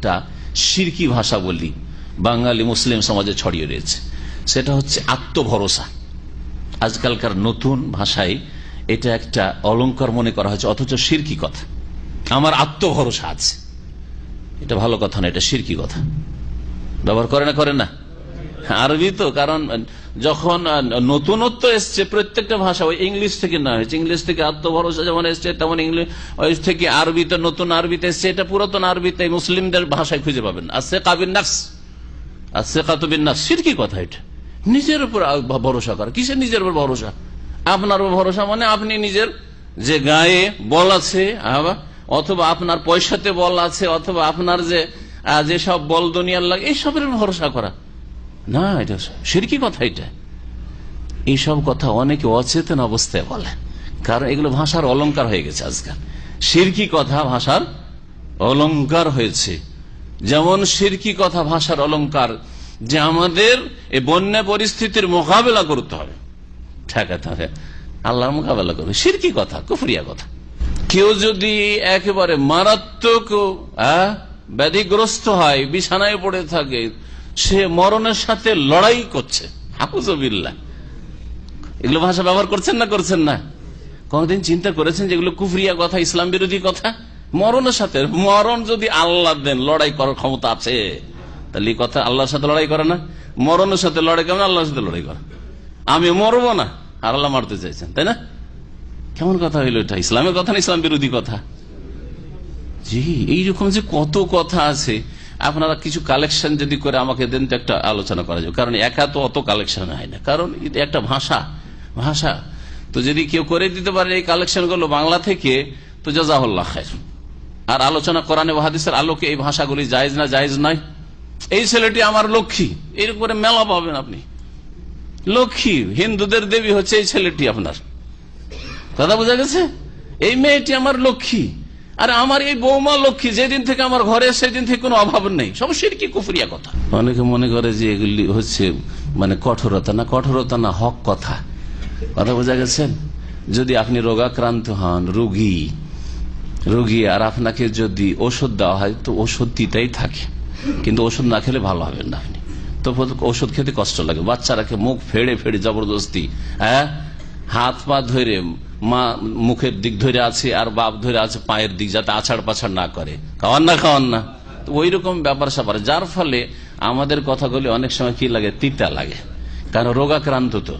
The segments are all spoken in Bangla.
একটা শিরকি ভাষা বলি বাঙালি মুসলিম সমাজে ছড়িয়ে রয়েছে, সেটা হচ্ছে আত্মভরসা। আজকালকার নতুন ভাষায় এটা একটা অলংকার মনে করা হয়েছে, অথচ শিরকি কথা। আমার আত্মভরসা আছে, এটা ভালো কথা না, এটা শিরকি কথা। ব্যবহার করে না আরবি তো, কারণ যখন নতুনত্ব এসছে প্রত্যেকটা ভাষা, ওই ইংলিশ থেকে না হয়েছে, ইংলিশ থেকে আত্মভরসা যেমন এসছে তেমন ইংলিশ থেকে আরবিতে, নতুন আরবিতে এসছে, এটা পুরাতন আরবিতে মুসলিমদের ভাষায় খুঁজে পাবেন। আসিকা বিন নাফস, আসিকাতু বিন নাফস, শিরকি কথা এটা। নিজের উপর ভরসা করা, কিসের নিজের উপর ভরসা? আপনার উপর ভরসা মানে আপনি নিজের যে গায়ে বল আছে, অথবা আপনার পয়সাতে বল আছে, অথবা আপনার যেসব বল দুনিয়ার লাগে, এইসবের ভরসা করা না, এটা শিরকি কথা। এটা এইসব কথা অনেকে অচেতন অবস্থায় বলে, কারণ এগুলো ভাষার অলংকার হয়ে গেছে আজকাল। শিরকি কথা ভাষার অলংকার হয়েছে। যেমন শিরকি কথা ভাষার অলংকার যে আমাদের এই বন্যা পরিস্থিতির মোকাবেলা করতে হবে, ঠেকাতে হবে, আল্লাহর মোকাবেলা করবে, শিরকি কথা, কুফরিয়া কথা। কেউ যদি একেবারে মারাত্মক ব্যাধিগ্রস্ত হয়, বিছানায় পড়ে থাকে, সে মরণের সাথে লড়াই করছে, আউযুবিল্লাহ, এগুলো ভাষা ব্যবহার করছেন না? কোনদিন চিন্তা করেছেন যেগুলো কুফরিয়া কথা, ইসলাম বিরোধী কথা? মরণের সাথে, মরণ যদি আল্লাহ দেন, লড়াই করার ক্ষমতা আছে, তাহলে এই কথা আল্লাহর সাথে লড়াই করে না? মরণের সাথে লড়াই করে না, আল্লাহর সাথে লড়াই করে। আমি মরবো না আর আল্লাহ মারতে চাইছেন, তাই না? কেমন কথা হইল এটা? ইসলামের কথা না ইসলাম বিরোধী কথা? জি, এইরকম যে কত কথা আছে। আপনারা কিছু কালেকশন যদি করে আমাকে দেন তো একটা আলোচনা করা যাবে, কারণ একা তো অত কালেকশন হয় না, কারণ এটা একটা ভাষা তো যদি কেউ করে দিতে পারে এই কালেকশন গুলো বাংলা থেকে, তো জাযাকাল্লাহ খায়র। আর আলোচনা কোরআন ও হাদিসের আলোকে এই ভাষাগুলি জায়েজ না জায়েজ নয়। এই ছেলেটি আমার লক্ষ্মী, এর উপরে মেলা পাবেন আপনি। লক্ষ্মী, হিন্দুদের দেবী হচ্ছে এই ছেলেটি আপনার, কথা বোঝা গেছে? এই মেয়েটি আমার লক্ষ্মী, আর আমার এই বৌমা লক্ষ্মী, যেদিন থেকে আমার ঘরে সেদিন থেকে কোনো অভাব নেই। সব শিরকি কুফরিয়া কথা। অনেকে মনে করে যে এগুলি হচ্ছে মানে কঠোরতা না, হক কথা, কথা বোঝা গেছেন? যদি আপনি রোগাক্রান্ত হন, রোগী, আর আপনাকে যদি ওষুধ দেওয়া হয়, তো ওষুধ দিতেই থাকে, কিন্তু ওষুধ না খেলে ভালো হবেন না আপনি, তো ওষুধ খেতে কষ্ট লাগে। বাচ্চারাকে মুখ ফেড়ে জবরদস্তি, হাত পা ধরে, মা মুখের দিক ধরে আছে আর বাপ ধরে আছে পায়ের দিক, যাতে আছাড় পাছাড় না করে, খাওয়ান না, তো ওই রকম ব্যাপার স্যাপার, যার ফলে আমাদের কথাগুলি অনেক সময় কি লাগে, তিতা লাগে। কারণ রোগাক্রান্ত তো,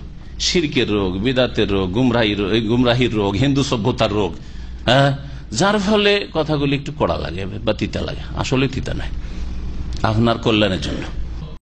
শিরকের রোগ, বিদাতের রোগ, গুমরাহির রোগ, হিন্দু সভ্যতার রোগ, যার ফলে কথাগুলি একটু কড়া লাগে বা তিতা লাগে। আসলে তিতা নাই, আপনার কল্যাণের জন্য।